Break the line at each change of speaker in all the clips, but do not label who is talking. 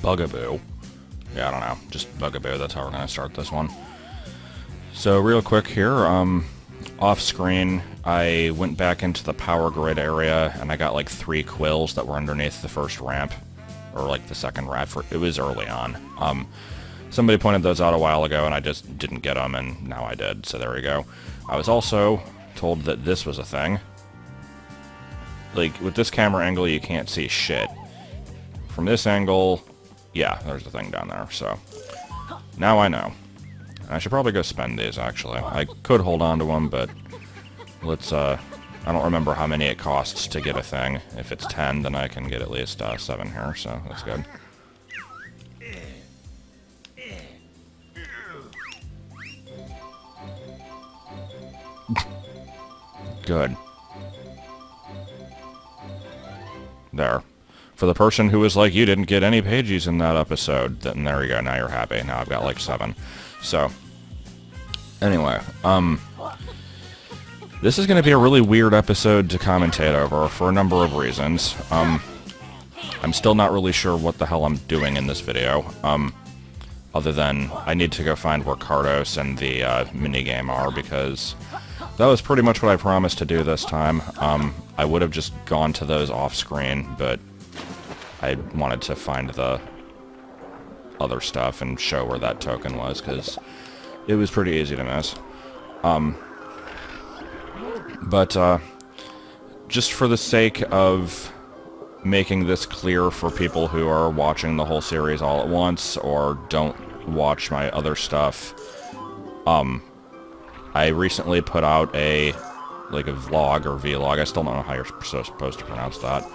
Bugaboo. Yeah, I don't know. Just Bugaboo, that's how we're gonna start this one. So, real quick here, off screen, I went back into the power grid area, and I got like 3 quills that were underneath the first ramp. Or like the second ramp, it was early on. Somebody pointed those out a while ago, and I just didn't get them, and now I did, so there we go. I was also told that this was a thing. Like, with this camera angle, you can't see shit. From this angle, yeah, there's a thing down there, so. Now I know. I should probably go spend these, actually. I could hold on to them, but let's, I don't remember how many it costs to get a thing. If it's 10, then I can get at least 7 here, so that's good. Good. There. For the person who was like, you didn't get any pages in that episode, then there you go, now you're happy. Now I've got like 7. So, anyway, this is going to be a really weird episode to commentate over for a number of reasons. I'm still not really sure what the hell I'm doing in this video, other than I need to go find where Cardos and the minigame are, because that was pretty much what I promised to do this time. I would have just gone to those off-screen, but I wanted to find the other stuff and show where that token was, because it was pretty easy to miss. But just for the sake of making this clear for people who are watching the whole series all at once, or don't watch my other stuff, I recently put out a vlog or vlog. I still don't know how you're supposed to pronounce that.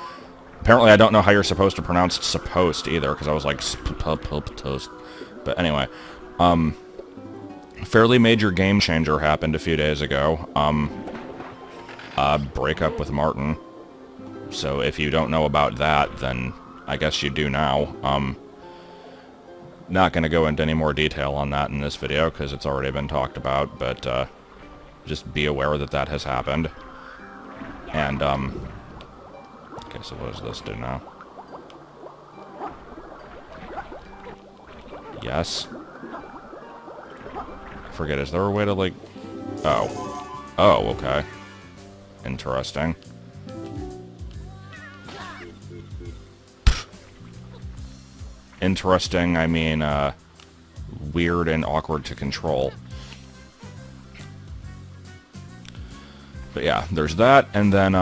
Apparently I don't know how you're supposed to pronounce supposed either, because I was like toast. But anyway, fairly major game changer happened a few days ago. Breakup with Martin. So if you don't know about that, then I guess you do now. Not going to go into any more detail on that in this video, because it's already been talked about, but just be aware that that has happened. And, okay, so what does this do now? Yes. I forget, is there a way to, like... Oh. Oh, okay. Interesting. Interesting, I mean, weird and awkward to control. But yeah, there's that, and then,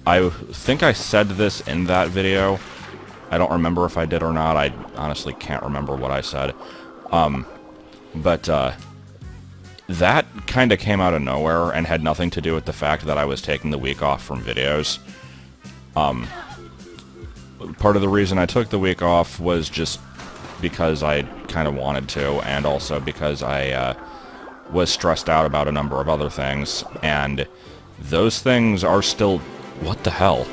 I think I said this in that video. I don't remember if I did or not. I honestly can't remember what I said. But that kind of came out of nowhere and had nothing to do with the fact that I was taking the week off from videos. Part of the reason I took the week off was just because I kind of wanted to, and also because I was stressed out about a number of other things, and those things are still... What the hell?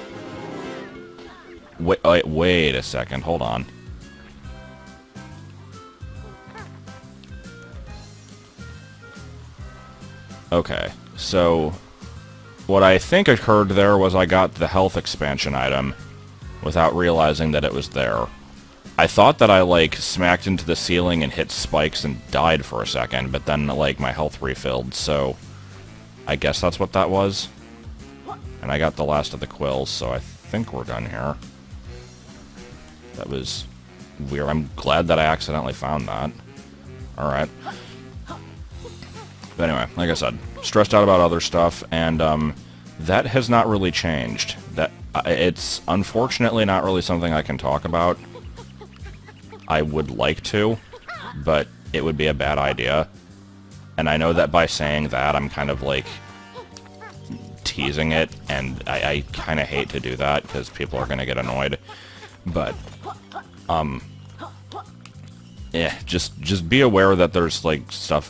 Wait a second, hold on. Okay, so what I think occurred there was I got the health expansion item without realizing that it was there. I thought that I, like, smacked into the ceiling and hit spikes and died for a second, but then, like, my health refilled, so I guess that's what that was. And I got the last of the quills, so I think we're done here. That was weird. I'm glad that I accidentally found that. Alright. But anyway, like I said, stressed out about other stuff, and that has not really changed. It's unfortunately not really something I can talk about. I would like to, but it would be a bad idea. And I know that by saying that, I'm kind of like teasing it, and I kind of hate to do that because people are going to get annoyed. But yeah, just be aware that there's like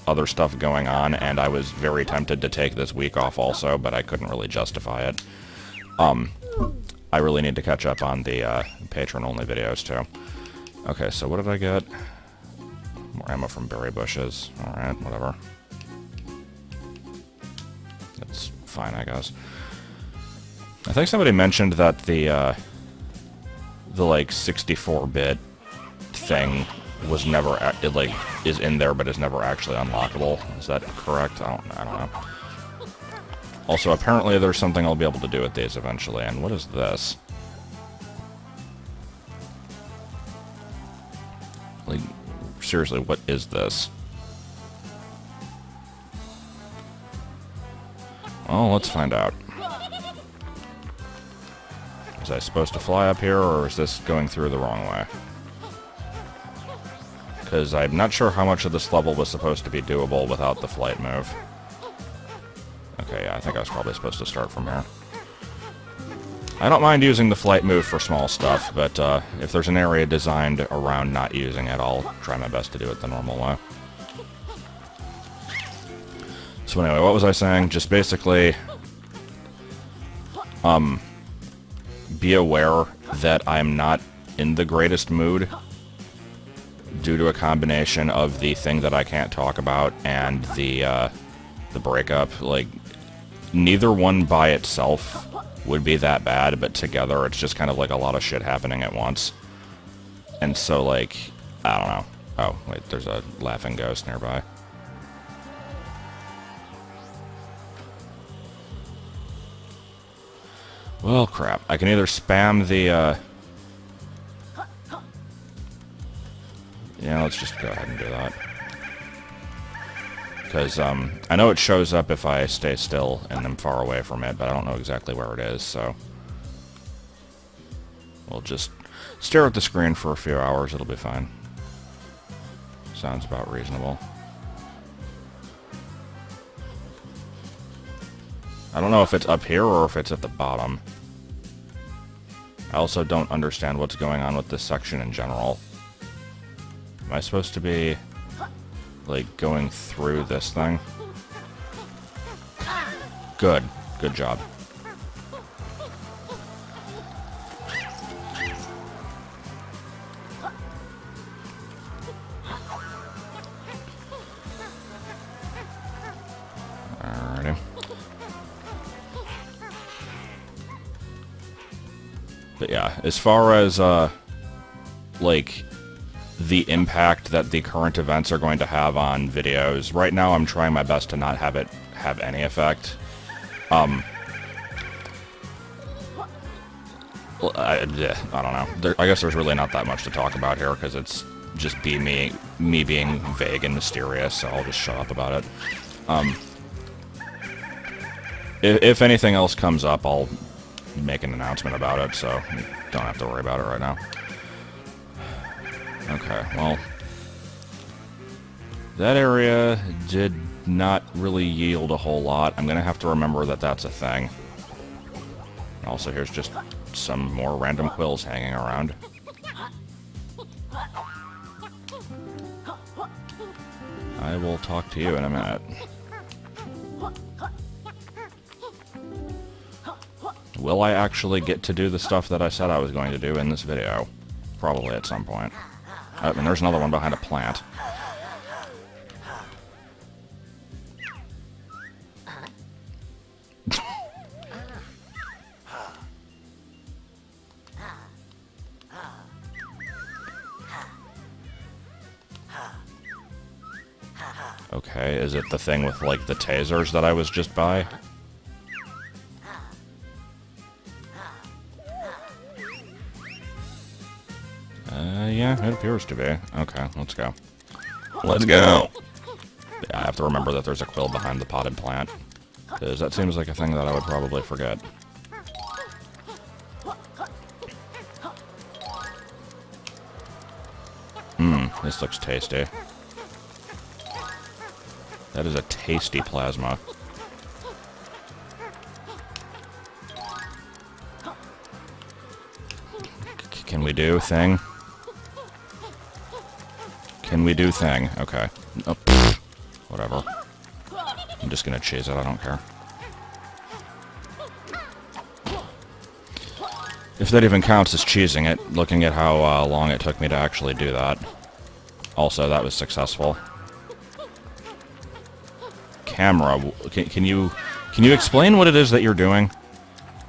other stuff going on, and I was very tempted to take this week off also, but I couldn't really justify it. I really need to catch up on the patron-only videos too. Okay, so what did I get? More ammo from berry bushes. Alright, whatever. That's fine, I guess. I think somebody mentioned that the like 64-bit thing was never, it like, is in there but is never actually unlockable. Is that correct? I don't know. Also, apparently there's something I'll be able to do with these eventually, and what is this? Like, seriously, what is this? Well, let's find out. Was I supposed to fly up here, or is this going through the wrong way? Because I'm not sure how much of this level was supposed to be doable without the flight move. Okay, yeah, I think I was probably supposed to start from here. I don't mind using the flight move for small stuff, but if there's an area designed around not using it, I'll try my best to do it the normal way. So anyway, what was I saying? Just basically, be aware that I'm not in the greatest mood due to a combination of the thing that I can't talk about and the breakup. Like, neither one by itself would be that bad, but together it's just kind of like a lot of shit happening at once. And so, like, I don't know. Oh, wait, there's a laughing ghost nearby. Well, crap. I can either spam the, yeah, let's just go ahead and do that. Because, I know it shows up if I stay still and I'm far away from it, but I don't know exactly where it is, so... We'll just stare at the screen for a few hours, it'll be fine. Sounds about reasonable. I don't know if it's up here or if it's at the bottom. I also don't understand what's going on with this section in general. Am I supposed to be, like, going through this thing? Good. Good job. Alrighty. But yeah, as far as, like, the impact that the current events are going to have on videos, right now I'm trying my best to not have it have any effect. Well, I don't know. I guess there's really not that much to talk about here, because it's just me being vague and mysterious, so I'll just shut up about it. If anything else comes up, I'll make an announcement about it, so you don't have to worry about it right now. Okay, well, that area did not really yield a whole lot. I'm gonna have to remember that that's a thing. Also, here's just some more random quills hanging around. I will talk to you in a minute. Will I actually get to do the stuff that I said I was going to do in this video? Probably at some point. I mean, there's another one behind a plant. Okay, is it the thing with, like, the tasers that I was just by? Yeah, it appears to be. Okay, let's go. Let's go! Yeah, I have to remember that there's a quill behind the potted plant, because that seems like a thing that I would probably forget. This looks tasty. That is a tasty plasma. Can we do thing? Can we do thing? Okay. Oh, whatever. I'm just gonna chase it, I don't care. If that even counts as cheesing it, looking at how long it took me to actually do that. Also, that was successful. Camera, can you explain what it is that you're doing?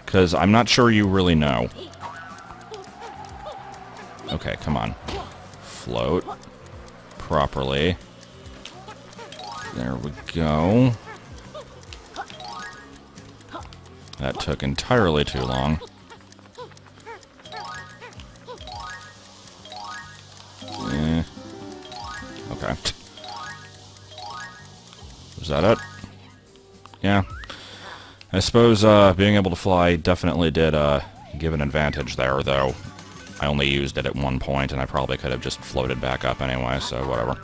Because I'm not sure you really know. Okay, come on. float properly. There we go. That took entirely too long. Okay. Was that it? Yeah. I suppose being able to fly definitely did give an advantage there, though I only used it at one point, and I probably could have just floated back up anyway, so whatever.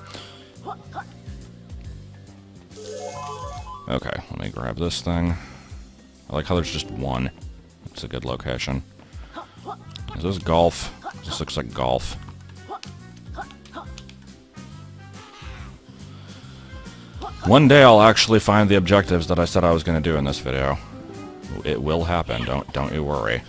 Okay, let me grab this thing. I like how there's just one. It's a good location. Is this golf? This looks like golf. One day I'll actually find the objectives that I said I was going to do in this video. It will happen, don't you worry.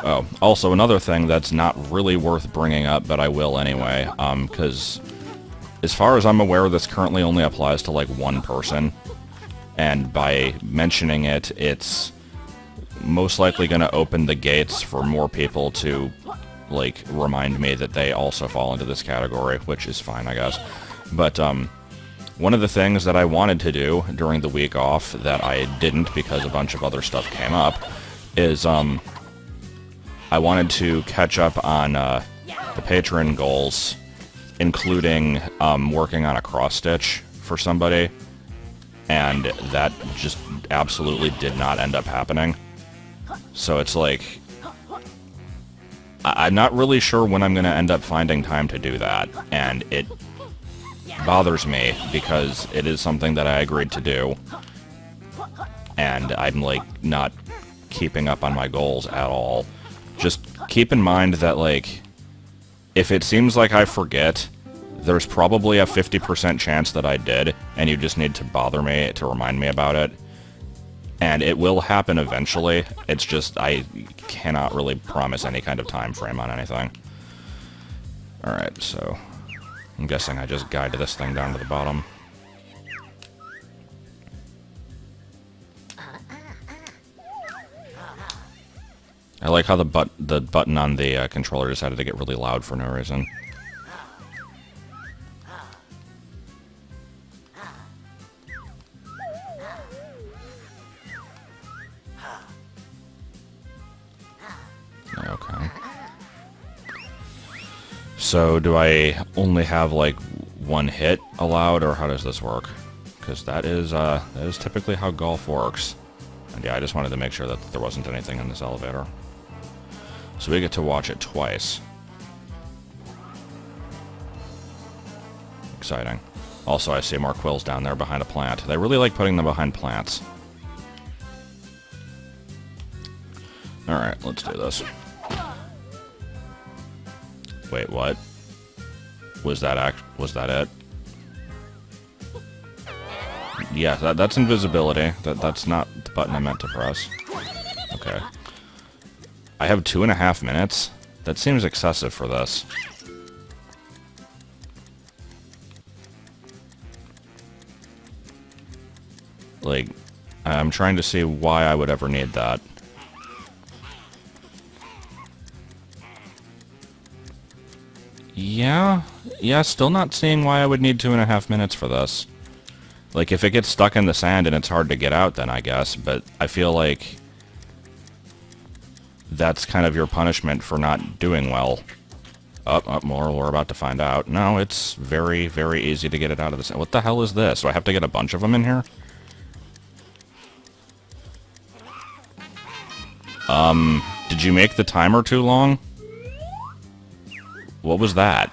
Oh, also another thing that's not really worth bringing up, but I will anyway, because as far as I'm aware, this currently only applies to, like, one person, and by mentioning it, it's most likely going to open the gates for more people to, like, remind me that they also fall into this category, which is fine, I guess. But, one of the things that I wanted to do during the week off that I didn't because a bunch of other stuff came up is, I wanted to catch up on the patron goals, including working on a cross-stitch for somebody, and that just absolutely did not end up happening. So it's like, I'm not really sure when I'm going to end up finding time to do that, and it bothers me because it is something that I agreed to do, and I'm, like, not keeping up on my goals at all. Just keep in mind that, like, if it seems like I forget, there's probably a 50% chance that I did, and you just need to bother me to remind me about it. And it will happen eventually. It's just, I cannot really promise any kind of time frame on anything. Alright, so I'm guessing I just guide this thing down to the bottom. I like how the button on the controller decided to get really loud for no reason. Okay. So, do I only have, like, one hit allowed, or how does this work? Because that is typically how golf works. And yeah, I just wanted to make sure that there wasn't anything in this elevator. So we get to watch it twice. Exciting. Also, I see more quills down there behind a plant. They really like putting them behind plants. Alright, let's do this. Wait, what? Was that it? Yeah, that's invisibility. That's not the button I meant to press. Okay. I have 2.5 minutes? That seems excessive for this. Like, I'm trying to see why I would ever need that. Yeah, still not seeing why I would need 2.5 minutes for this. Like, if it gets stuck in the sand and it's hard to get out, then I guess, but I feel like that's kind of your punishment for not doing well. More, we're about to find out. No, it's very, very easy to get it out of the sand. What the hell is this? Do I have to get a bunch of them in here? Did you make the timer too long? What was that?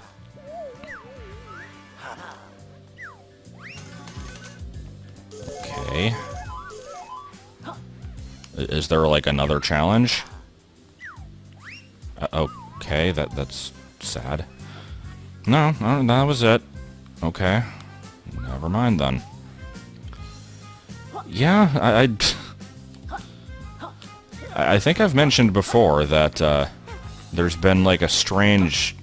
Okay. Is there, like, another challenge? Okay, that's sad. No, that was it. Okay. Never mind, then. Yeah, I think I've mentioned before that, there's been, like, a strange,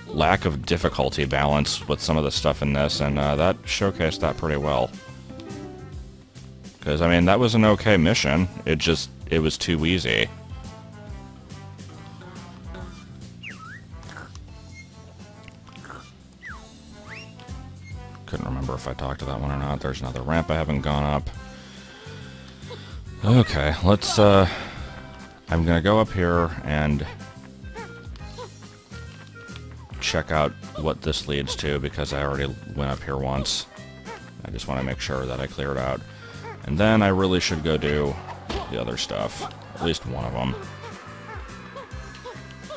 lack of difficulty balance with some of the stuff in this, and that showcased that pretty well. Because, I mean, that was an okay mission. It was too easy. Couldn't remember if I talked to that one or not. There's another ramp I haven't gone up. Okay, let's, I'm gonna go up here and check out what this leads to, because I already went up here once. I just want to make sure that I cleared out. And then I really should go do the other stuff. At least one of them.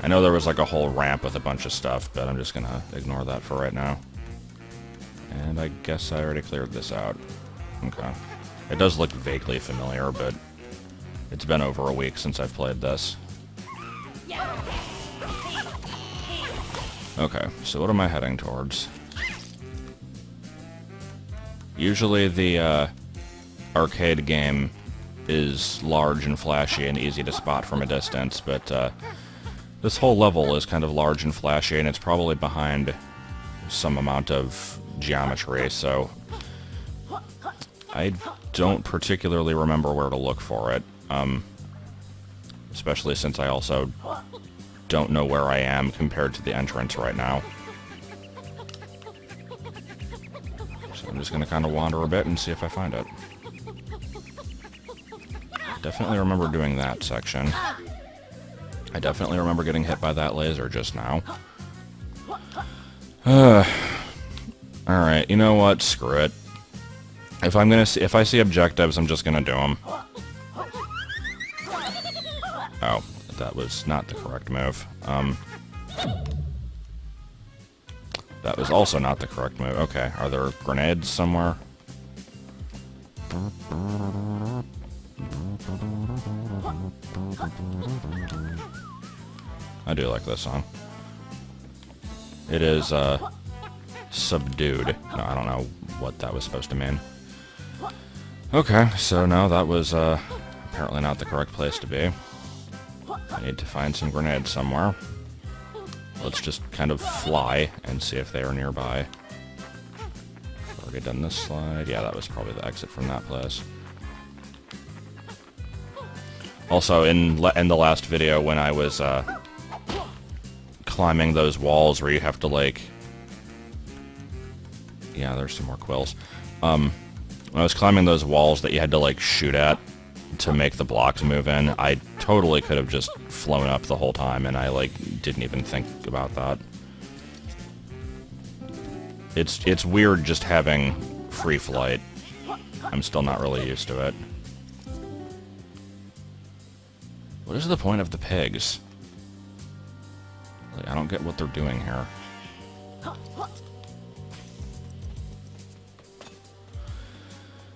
I know there was like a whole ramp with a bunch of stuff, but I'm just gonna ignore that for right now. And I guess I already cleared this out. Okay. It does look vaguely familiar, but it's been over a week since I've played this. Okay, so what am I heading towards? Usually the arcade game is large and flashy and easy to spot from a distance, but this whole level is kind of large and flashy, and it's probably behind some amount of geometry, so I don't particularly remember where to look for it, especially since I also don't know where I am compared to the entrance right now. So I'm just going to kind of wander a bit and see if I find it. Definitely remember doing that section. I definitely remember getting hit by that laser just now. Alright, you know what? Screw it. If I see objectives, I'm just gonna do them. Oh, that was not the correct move. That was also not the correct move. Okay, are there grenades somewhere? I do like this song. It is, subdued. No, I don't know what that was supposed to mean. Okay, so no, that was, apparently not the correct place to be. I need to find some grenades somewhere. Let's just kind of fly and see if they are nearby. Already done this slide. Yeah, that was probably the exit from that place. Also, in the last video, when I was, climbing those walls where you have to, like... Yeah, there's some more quills. When I was climbing those walls that you had to, like, shoot at to make the blocks move in, I totally could have just flown up the whole time, and I, like, didn't even think about that. It's weird just having free flight. I'm still not really used to it. What is the point of the pigs? Like, I don't get what they're doing here.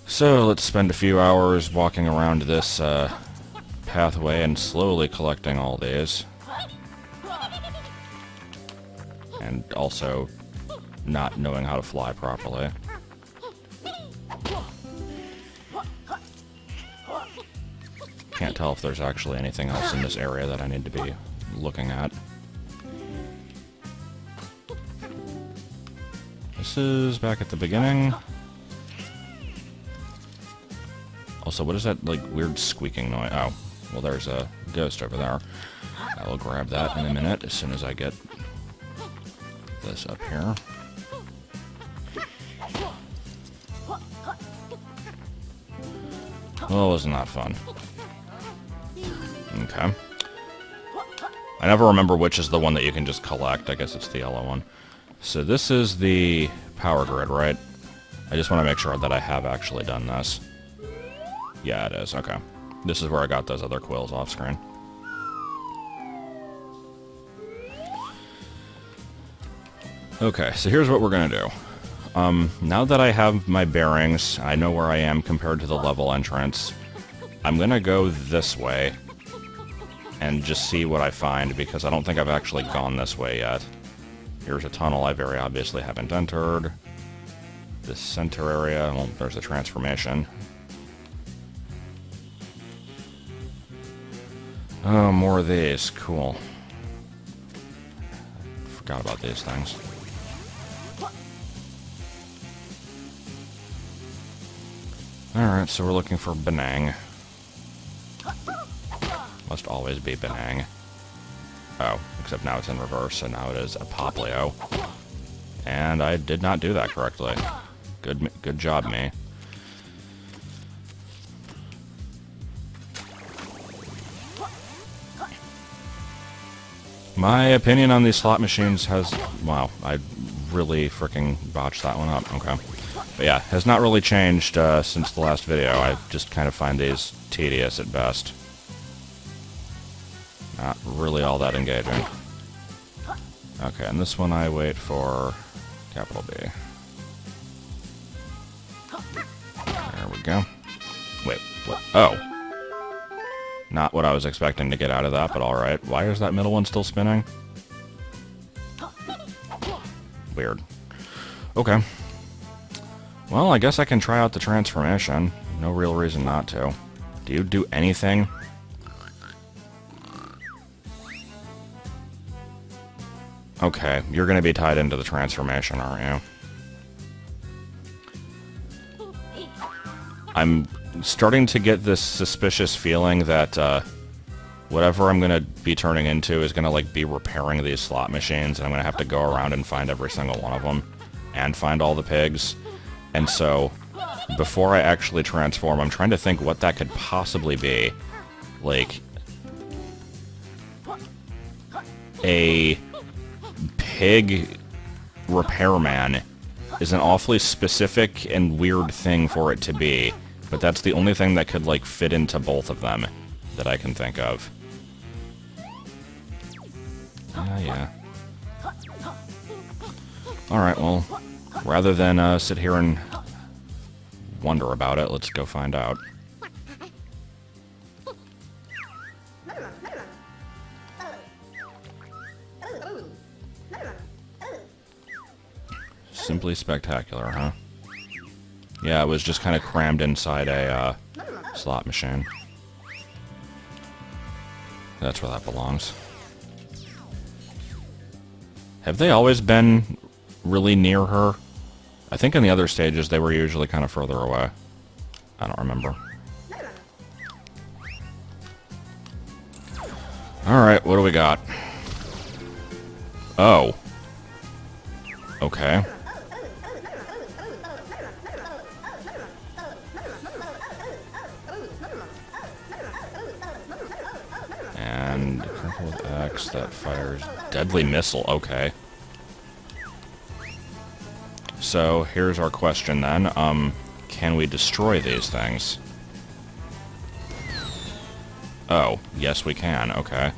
So, let's spend a few hours walking around this pathway and slowly collecting all these. And also not knowing how to fly properly. Can't tell if there's actually anything else in this area that I need to be looking at. This is back at the beginning. Also, what is that, like, weird squeaking noise? Oh, well, there's a ghost over there. I will grab that in a minute as soon as I get this up here. Well, wasn't that fun? Okay. I never remember which is the one that you can just collect. I guess it's the yellow one. So this is the power grid, right? I just want to make sure that I have actually done this. Yeah, it is. Okay. This is where I got those other quills off screen. Okay, so here's what we're going to do. Now that I have my bearings, I know where I am compared to the level entrance, I'm going to go this way and just see what I find, because I don't think I've actually gone this way yet. Here's a tunnel I very obviously haven't entered. This center area, well, there's the transformation. Oh, more of these. Cool. Forgot about these things. Alright, so we're looking for Benang. Must always be Benang. Oh, except now it's in reverse, so now it is a Poplio. And I did not do that correctly. Good job, me. My opinion on these slot machines has... Wow, I really freaking botched that one up. Okay. But yeah, has not really changed since the last video. I just kind of find these tedious at best. Not really all that engaging. Okay, and this one I wait for capital B. There we go. Wait, what? Oh. Not what I was expecting to get out of that, but alright. Why is that middle one still spinning? Weird. Okay. Well, I guess I can try out the transformation. No real reason not to. Do you do anything? Okay, you're gonna be tied into the transformation, aren't you? I'm starting to get this suspicious feeling that whatever I'm gonna be turning into is gonna like be repairing these slot machines, and I'm gonna have to go around and find every single one of them, and find all the pigs. And so, before I actually transform, I'm trying to think what that could possibly be. Like, a pig repairman is an awfully specific and weird thing for it to be, but that's the only thing that could, like, fit into both of them that I can think of. Yeah. Alright, well, rather than sit here and wonder about it, let's go find out. Simply spectacular, huh? Yeah, it was just kind of crammed inside a slot machine. That's where that belongs. Have they always been really near her? I think in the other stages they were usually kind of further away. I don't remember. Alright, what do we got? Oh. Okay. And critical with X that fires deadly missile. Okay. So here's our question then. Can we destroy these things? Oh, yes we can. Okay.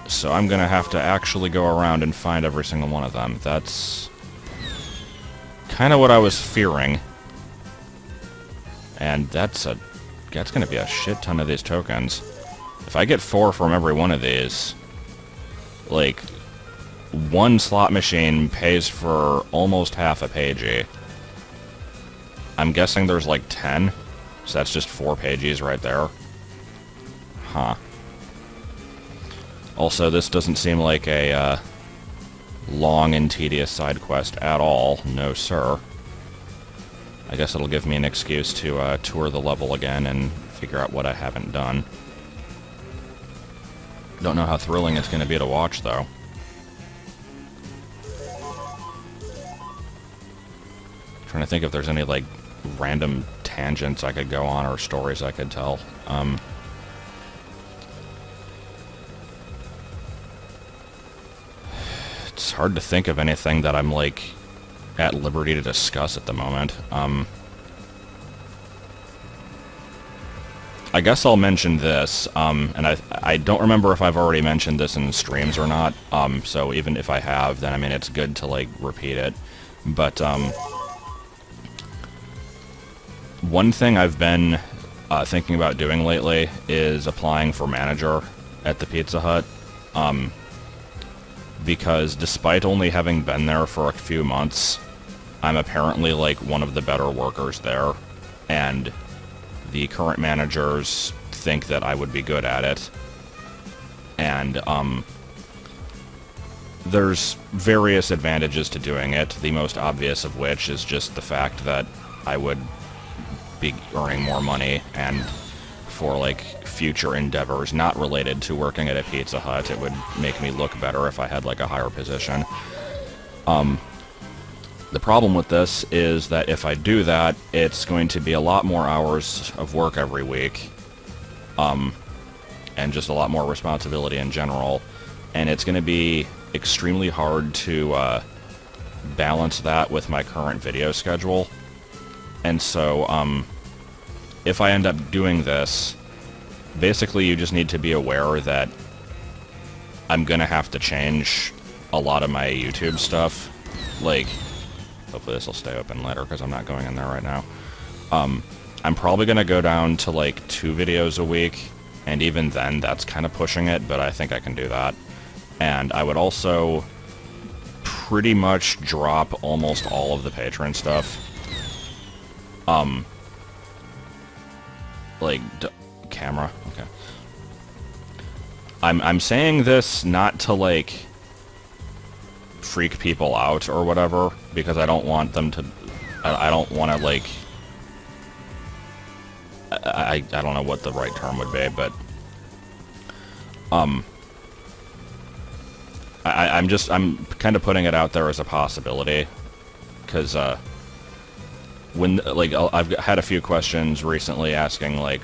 So I'm gonna have to actually go around and find every single one of them. That's kind of what I was fearing. And that's gonna be a shit ton of these tokens. If I get 4 from every one of these, like, one slot machine pays for almost half a pagey. I'm guessing there's like 10, so that's just 4 pages right there. Huh. Also, this doesn't seem like a long and tedious side quest at all. No, sir. I guess it'll give me an excuse to tour the level again and figure out what I haven't done. Don't know how thrilling it's going to be to watch, though. Trying to think if there's any, like, random tangents I could go on or stories I could tell. It's hard to think of anything that I'm, like, at liberty to discuss at the moment. I guess I'll mention this, and I don't remember if I've already mentioned this in streams or not, so even if I have, then, I mean, it's good to, like, repeat it. But, one thing I've been thinking about doing lately is applying for manager at the Pizza Hut, because despite only having been there for a few months, I'm apparently, like, one of the better workers there, and the current managers think that I would be good at it. And, there's various advantages to doing it, the most obvious of which is just the fact that I would be earning more money, and for, like, future endeavors not related to working at a Pizza Hut, it would make me look better if I had, like, a higher position. The problem with this is that if I do that, it's going to be a lot more hours of work every week, and just a lot more responsibility in general, and it's going to be extremely hard to balance that with my current video schedule. And so, if I end up doing this, basically you just need to be aware that I'm going to have to change a lot of my YouTube stuff. Like, hopefully this will stay open later because I'm not going in there right now. I'm probably going to go down to like 2 videos a week, and even then that's kind of pushing it, but I think I can do that. And I would also pretty much drop almost all of the Patreon stuff. Like, camera, okay. I'm saying this not to, like, freak people out or whatever, because I don't want them to, I don't want to, like, I don't know what the right term would be, but, I'm kind of putting it out there as a possibility, because, when, like, I've had a few questions recently asking, like,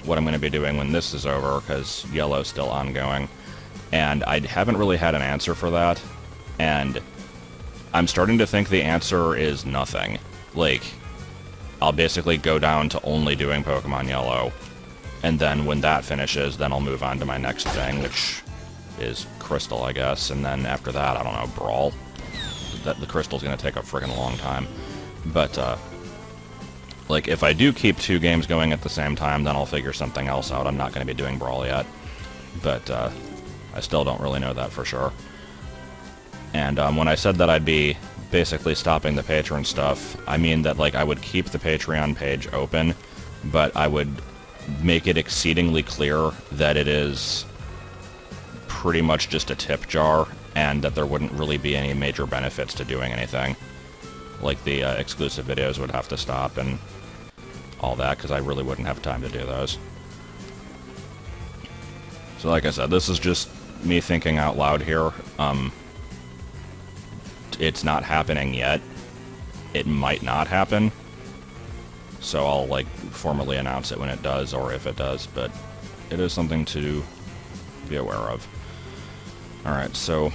what I'm going to be doing when this is over, because Yellow's still ongoing, and I haven't really had an answer for that, and I'm starting to think the answer is nothing. Like, I'll basically go down to only doing Pokemon Yellow, and then when that finishes, then I'll move on to my next thing, which is Crystal, I guess, and then after that, I don't know, Brawl. The Crystal's going to take a friggin' long time. But, like, if I do keep 2 games going at the same time, then I'll figure something else out. I'm not going to be doing Brawl yet. But, I still don't really know that for sure. And, when I said that I'd be basically stopping the Patreon stuff, I mean that, like, I would keep the Patreon page open, but I would make it exceedingly clear that it is pretty much just a tip jar, and that there wouldn't really be any major benefits to doing anything. Like, the exclusive videos would have to stop and all that, because I really wouldn't have time to do those. So like I said, this is just me thinking out loud here. It's not happening yet. It might not happen. So I'll, like, formally announce it when it does, or if it does, but it is something to be aware of. Alright, so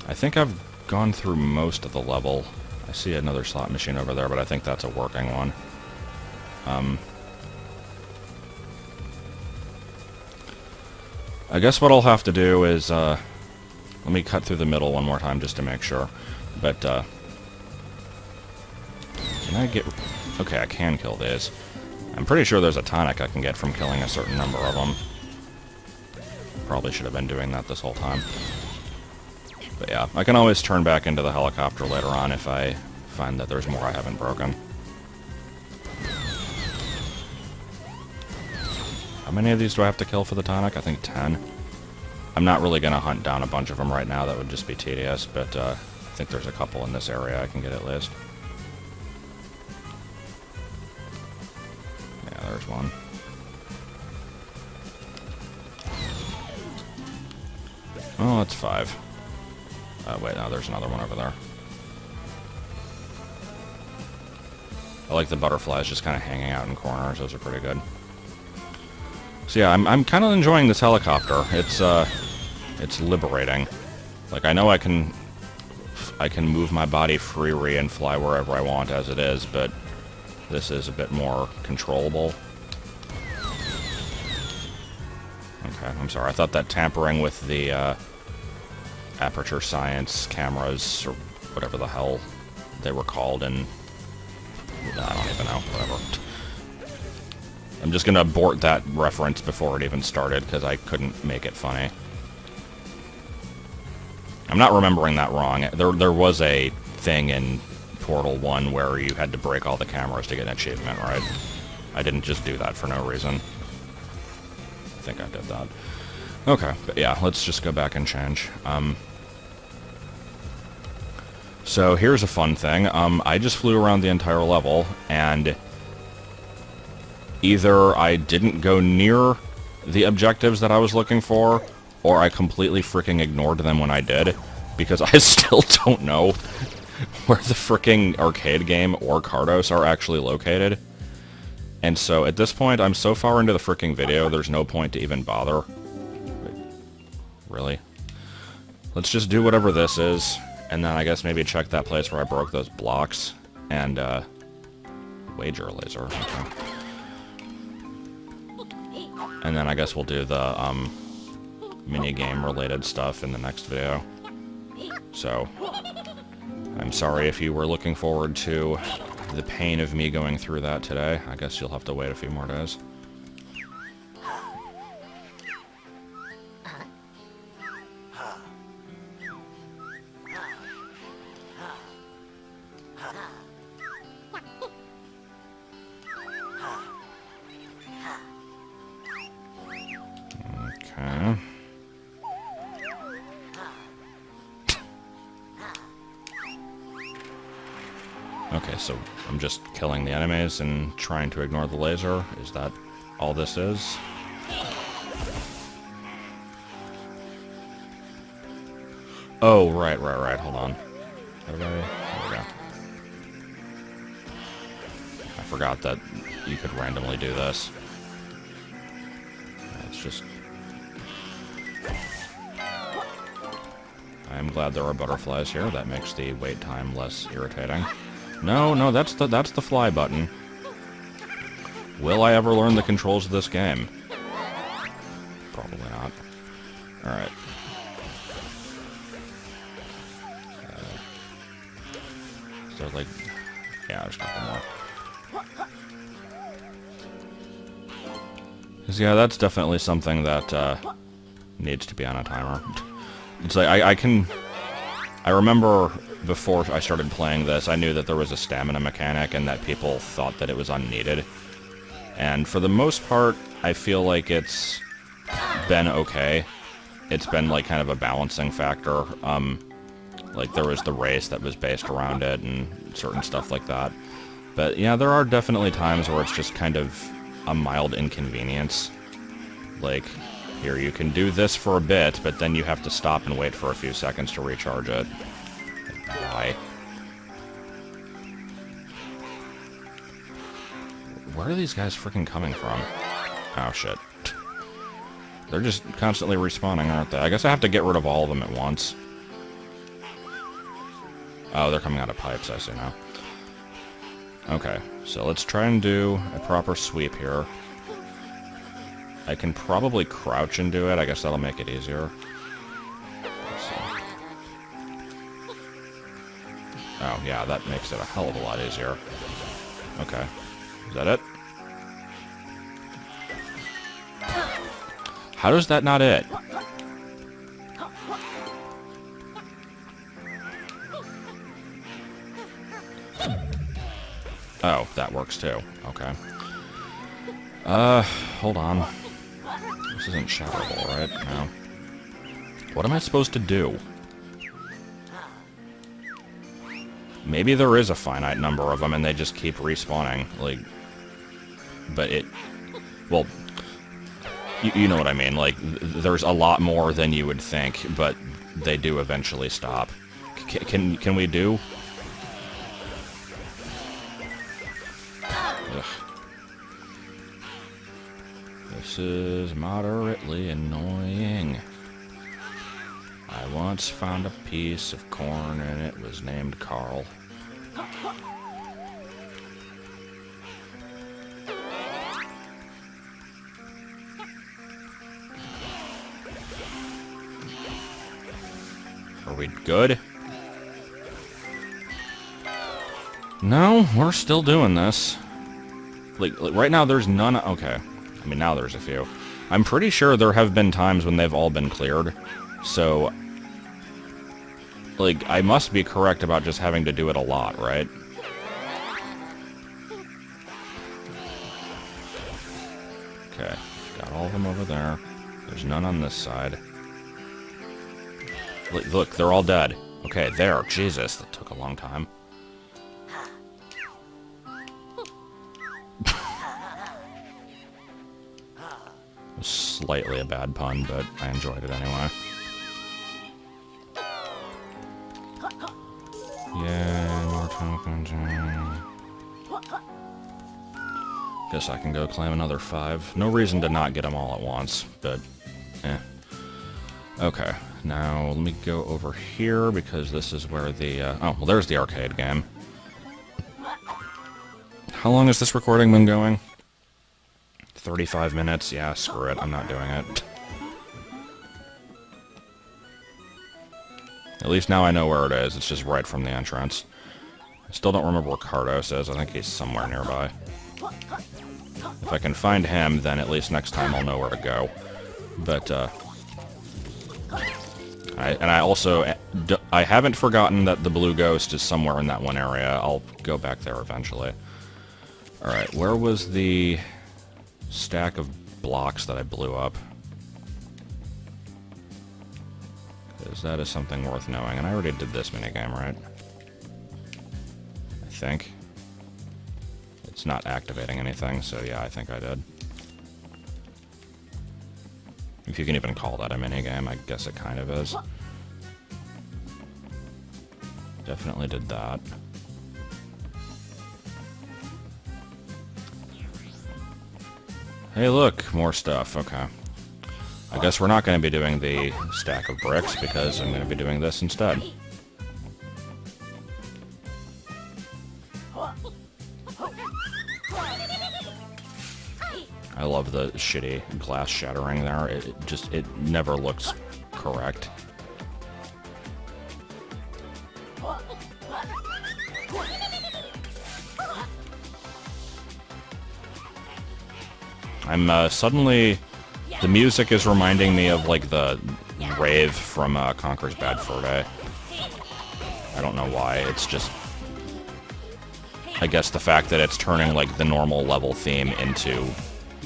I think I've gone through most of the level. I see another slot machine over there, but I think that's a working one. I guess what I'll have to do is, let me cut through the middle one more time just to make sure. But, can I get... Okay, I can kill these. I'm pretty sure there's a tonic I can get from killing a certain number of them. Probably should have been doing that this whole time. But yeah, I can always turn back into the helicopter later on if I find that there's more I haven't broken. How many of these do I have to kill for the tonic? I think 10. I'm not really going to hunt down a bunch of them right now. That would just be tedious, but I think there's a couple in this area I can get at least. Yeah, there's one. Oh, that's 5. Wait, no, there's another one over there. I like the butterflies just kind of hanging out in corners. Those are pretty good. So yeah, I'm kind of enjoying this helicopter. It's liberating. Like, I know I can move my body free and fly wherever I want as it is, but this is a bit more controllable. Okay, I'm sorry. I thought that tampering with the aperture science cameras, or whatever the hell they were called, and I don't even know, whatever. I'm just gonna abort that reference before it even started, because I couldn't make it funny. I'm not remembering that wrong. There was a thing in Portal 1 where you had to break all the cameras to get an achievement, right? I didn't just do that for no reason. I think I did that. Okay, but yeah, let's just go back and change. So here's a fun thing. I just flew around the entire level, and either I didn't go near the objectives that I was looking for, or I completely freaking ignored them when I did, because I still don't know where the freaking arcade game or Cardos are actually located. And so at this point, I'm so far into the freaking video, there's no point to even bother. Wait, really? Let's just do whatever this is, and then I guess maybe check that place where I broke those blocks, and, wager laser. Okay. And then I guess we'll do the, mini-game related stuff in the next video. So, I'm sorry if you were looking forward to the pain of me going through that today. I guess you'll have to wait a few more days. Okay. Okay, so I'm just killing the enemies and trying to ignore the laser. Is that all this is? Oh, right. Hold on. There we go. I forgot that you could randomly do this. Let's just... I'm glad there are butterflies here. That makes the wait time less irritating. No, that's the fly button. Will I ever learn the controls of this game? Probably not. Alright. So, like... Yeah, there's a couple more. Because, yeah, that's definitely something that, needs to be on a timer. It's like, I remember before I started playing this, I knew that there was a stamina mechanic and that people thought that it was unneeded. And for the most part, I feel like it's been okay. It's been like kind of a balancing factor. Like there was the race that was based around it and certain stuff like that. But yeah, there are definitely times where it's just kind of a mild inconvenience. Like, here, you can do this for a bit, but then you have to stop and wait for a few seconds to recharge it. Why? Where are these guys freaking coming from? Oh, shit. They're just constantly respawning, aren't they? I guess I have to get rid of all of them at once. Oh, they're coming out of pipes, I see now. Okay, so let's try and do a proper sweep here. I can probably crouch and do it. I guess that'll make it easier. Let's see. Oh, yeah, that makes it a hell of a lot easier. Okay. Is that it? How does that not it? Oh, that works too. Okay. Hold on. This isn't shatterable, right? No. What am I supposed to do? Maybe there is a finite number of them and they just keep respawning. Like, but it... Well, you know what I mean. Like, there's a lot more than you would think, but they do eventually stop. Can we do... Ugh. This is moderately annoying. I once found a piece of corn and it was named Carl. Are we good? No, we're still doing this. Like right now there's none... Okay. I mean, now there's a few. I'm pretty sure there have been times when they've all been cleared. So... Like, I must be correct about just having to do it a lot, right? Okay. Got all of them over there. There's none on this side. Look, they're all dead. Okay, there. Jesus, that took a long time. It was slightly a bad pun, but I enjoyed it anyway. Yeah, more tokens. Guess I can go claim another 5. No reason to not get them all at once, but eh. Okay, now let me go over here because this is where the... oh, well, there's the arcade game. How long has this recording been going? 35 minutes? Yeah, screw it. I'm not doing it. At least now I know where it is. It's just right from the entrance. I still don't remember where Cardos is. I think he's somewhere nearby. If I can find him, then at least next time I'll know where to go. But, I haven't forgotten that the blue ghost is somewhere in that one area. I'll go back there eventually. Alright, where was the stack of blocks that I blew up? Because that is something worth knowing. And I already did this minigame, right? I think. It's not activating anything, so yeah, I think I did. If you can even call that a minigame, I guess it kind of is. Definitely did that. Hey look, more stuff, okay. I guess we're not going to be doing the stack of bricks because I'm going to be doing this instead. I love the shitty glass shattering there. It never looks correct. I'm suddenly... The music is reminding me of, like, the rave from Conker's Bad Fur Day. I don't know why, it's just... I guess the fact that it's turning, like, the normal level theme into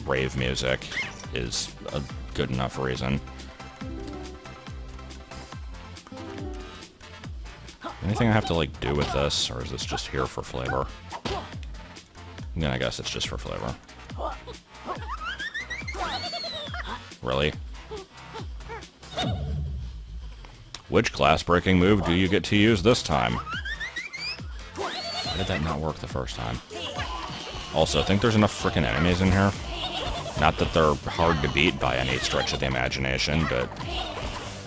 rave music is a good enough reason. Anything I have to, like, do with this, or is this just here for flavor? Yeah, I guess it's just for flavor. Really? Which glass-breaking move do you get to use this time? Why did that not work the first time? Also, think there's enough frickin' enemies in here? Not that they're hard to beat by any stretch of the imagination, but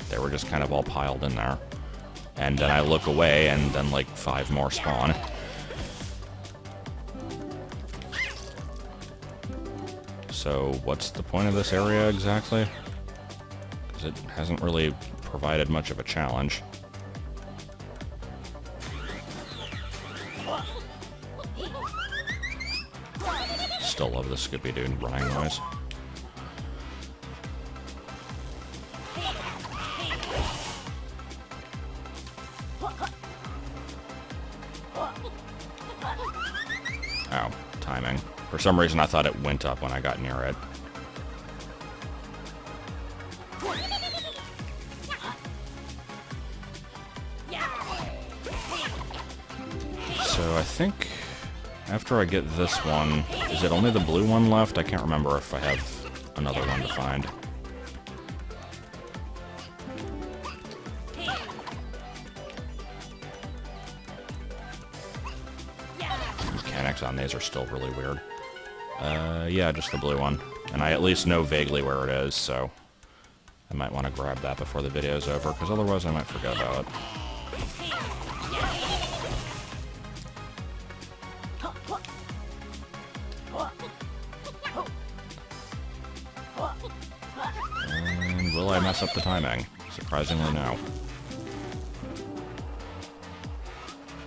they were just kind of all piled in there. And then I look away, and then, like, 5 more spawn. So, what's the point of this area exactly? Because it hasn't really provided much of a challenge. Still love the Skippy-Doo running noise. Ow, timing. For some reason I thought it went up when I got near it. So I think after I get this one, is it only the blue one left? I can't remember if I have another one to find. Mechanics on these are still really weird. Yeah, just the blue one. And I at least know vaguely where it is, so I might want to grab that before the video's over, because otherwise I might forget about it. And will I mess up the timing? Surprisingly, no.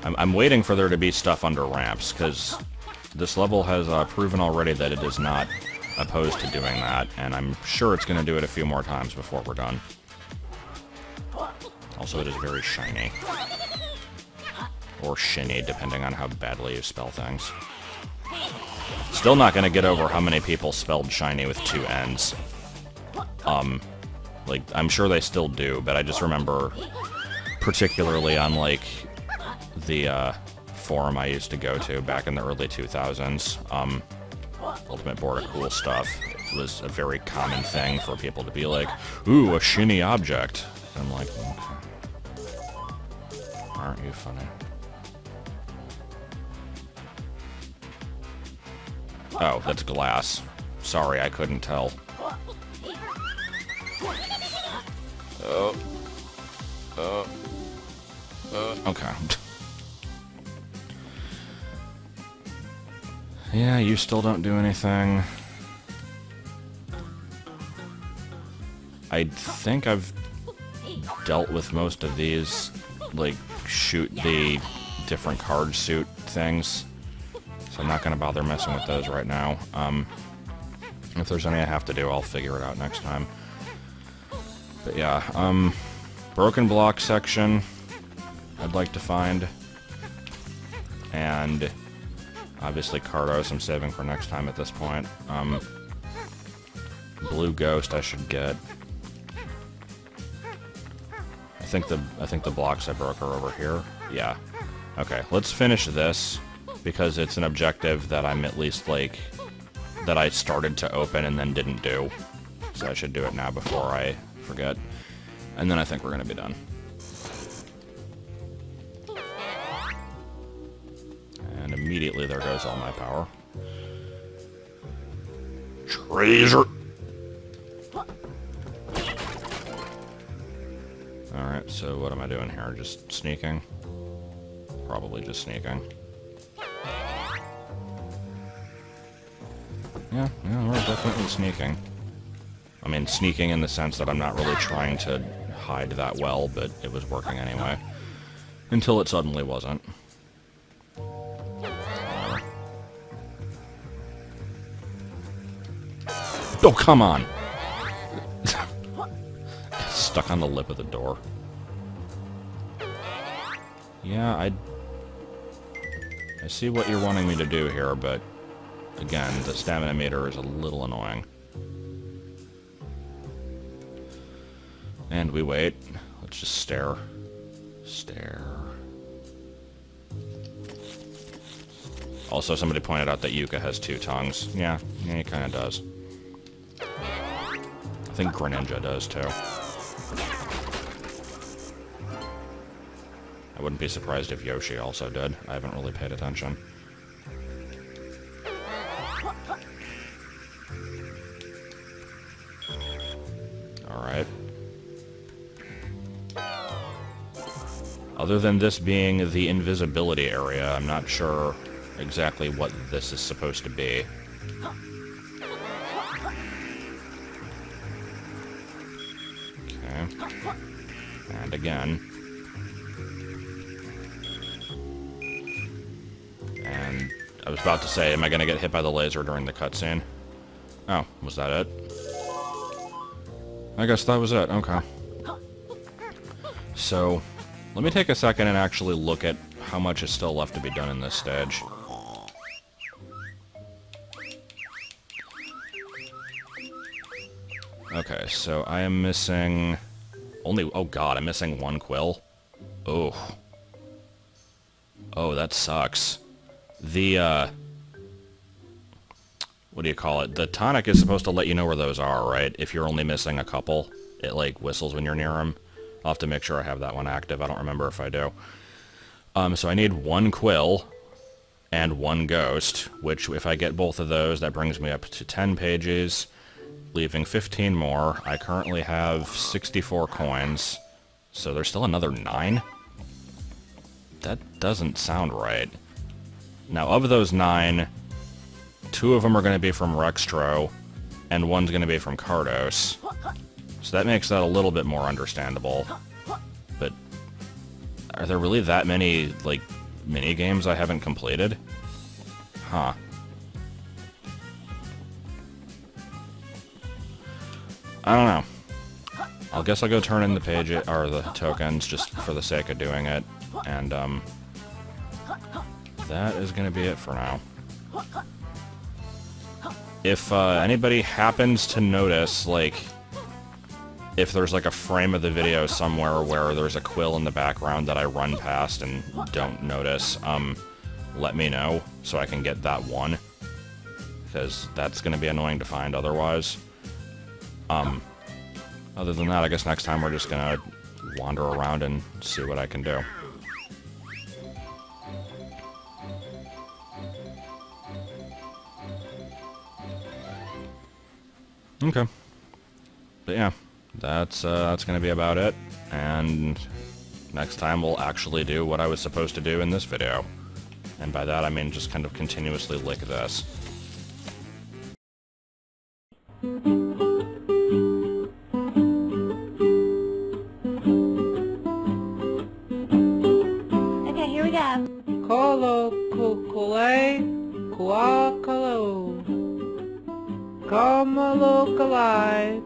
I'm waiting for there to be stuff under ramps, because this level has proven already that it is not opposed to doing that, and I'm sure it's going to do it a few more times before we're done. Also, it is very shiny. Or shinny, depending on how badly you spell things. Still not going to get over how many people spelled shiny with 2 N's. Like, I'm sure they still do, but I just remember particularly on, like, the, forum I used to go to back in the early 2000s, Ultimate Board of Cool Stuff. It was a very common thing for people to be like, ooh, a shiny object. And I'm like, okay. Aren't you funny? Oh, that's glass. Sorry, I couldn't tell. Okay. Yeah, you still don't do anything. I think I've dealt with most of these, like, shoot the different card suit things. So I'm not going to bother messing with those right now. If there's any I have to do, I'll figure it out next time. But yeah, broken block section I'd like to find. And obviously Cardos I'm saving for next time at this point. Blue Ghost I should get. I think the blocks I broke are over here. Yeah. Okay, let's finish this because it's an objective that I'm at least like that I started to open and then didn't do. So I should do it now before I forget. And then I think we're gonna be done. And immediately there goes all my power. Treasure! Alright, so what am I doing here? Just sneaking? Probably just sneaking. Yeah, we're definitely sneaking. I mean, sneaking in the sense that I'm not really trying to hide that well, but it was working anyway. Until it suddenly wasn't. Oh, come on! Stuck on the lip of the door. Yeah, I see what you're wanting me to do here, but again, the stamina meter is a little annoying. And we wait. Let's just stare. Stare. Also, somebody pointed out that Yuka has 2 tongues. Yeah, he kind of does. I think Greninja does, too. I wouldn't be surprised if Yoshi also did. I haven't really paid attention. Alright. Other than this being the invisibility area, I'm not sure exactly what this is supposed to be. Okay. And again. And I was about to say, am I going to get hit by the laser during the cutscene? Oh, was that it? I guess that was it. Okay. So, let me take a second and actually look at how much is still left to be done in this stage. Okay, so I am missing only... Oh god, I'm missing 1 quill. Oh. Oh, that sucks. The, what do you call it? The tonic is supposed to let you know where those are, right? If you're only missing a couple, it, like, whistles when you're near them. I'll have to make sure I have that one active. I don't remember if I do. So I need 1 quill and 1 ghost, which if I get both of those, that brings me up to 10 pages, leaving 15 more. I currently have 64 coins, so there's still another 9? That doesn't sound right. Now, of those 9, 2 of them are going to be from Rextro, and 1's going to be from Cardos. So that makes that a little bit more understandable. But are there really that many, like, mini-games I haven't completed? Huh. I don't know. I guess I'll go turn in the page, or the tokens, just for the sake of doing it. And, that is going to be it for now. If anybody happens to notice, like, if there's like a frame of the video somewhere where there's a quill in the background that I run past and don't notice, let me know so I can get that one, because that's going to be annoying to find otherwise. Other than that, I guess next time we're just going to wander around and see what I can do. Okay. But yeah, that's gonna be about it, and next time we'll actually do what I was supposed to do in this video. And by that I mean just kind of continuously lick this.
Okay, here we go.
Kolo kukule, kuakalo. Kama lokalai.